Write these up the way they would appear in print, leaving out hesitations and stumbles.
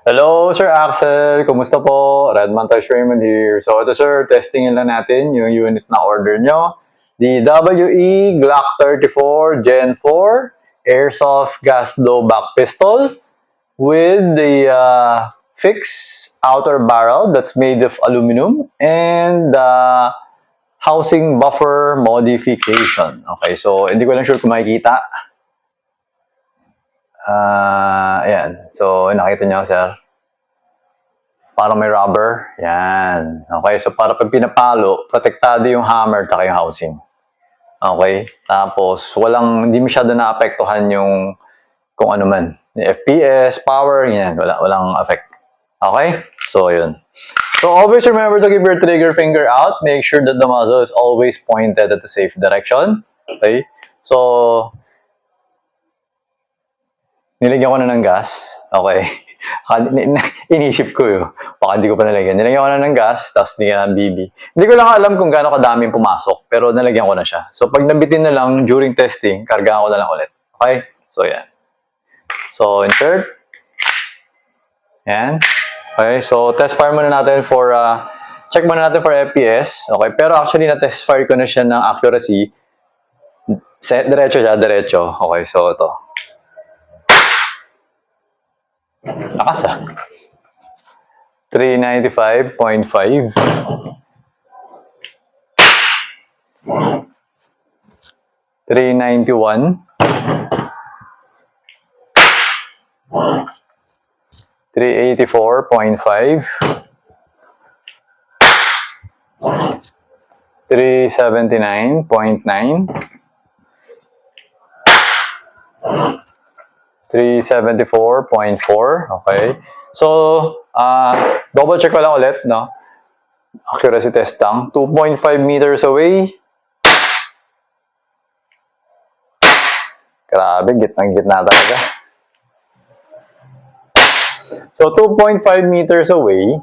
Hello, Sir Axel. Kumusta po? Redman Touch Raymond here. So, ito sir, testingin lang natin yung unit na order nyo. The WE Glock 34 Gen 4 Airsoft Gas Blowback Pistol with the fixed outer barrel that's made of aluminum and housing buffer modification. Okay, so hindi ko lang sure kung makikita. Ayan. So, nakita nyo, sir. Parang may rubber. Yan. Okay, so para pag pinapalo, protektado yung hammer at yung housing. Okay? Tapos, hindi masyado naapektuhan yung kung ano man. Yung FPS, power, yan. Walang effect. Okay? So, yun. So, always remember to keep your trigger finger out. Make sure that the muzzle is always pointed at the safe direction. Okay? So, nilagyan ko na ng gas. Okay? Inisip ko yun. Baka hindi ko pa nalagyan. Nilagyan ko na ng gas, tapos nilagyan ng BB. Hindi ko lang alam kung gaano kadaming pumasok, pero nalagyan ko na siya. So, pag nabitin na lang during testing, kargahan ko na lang ulit. Okay? So, yan. So, insert. Yan. Okay, so test fire muna natin for, check muna natin for FPS. Okay, pero actually na-test fire ko na siya ng accuracy. Diretso siya, diretso. Okay, so ito. Lakas ah. 395.5. 391. 384.5. 379.9. 374.4. Okay. So, double check ko lang ulit, no? Accuracy test lang. 2.5 meters away. Grabe, gitnang-gitna talaga. So, 2.5 meters away,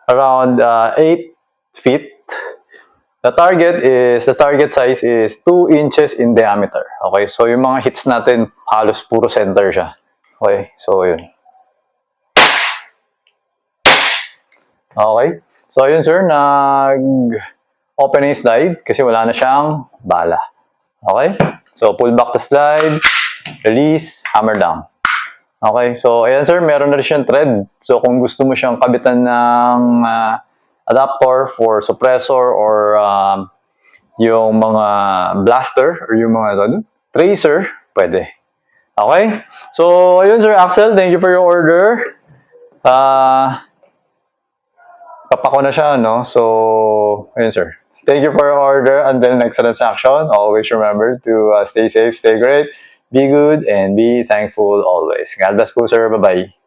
around 8 feet. The target size is 2 inches in diameter. Okay, so yung mga hits natin, halos puro center siya. Okay, so yun. Okay, so yun sir, nag-open yung slide kasi wala na siyang bala. Okay, so pull back the slide, release, hammer down. Okay, so ayan sir, meron na rin siyang thread. So kung gusto mo siyang kabitan ng adapter for suppressor or yung mga blaster or yung mga tracer, pwede. Okay? So, ayun Sir Axel, thank you for your order. Papako na siya, no? So, ayun sir. Thank you for your order. Until next transaction, always remember to stay safe, stay great, be good, and be thankful always. God bless po sir. Bye-bye.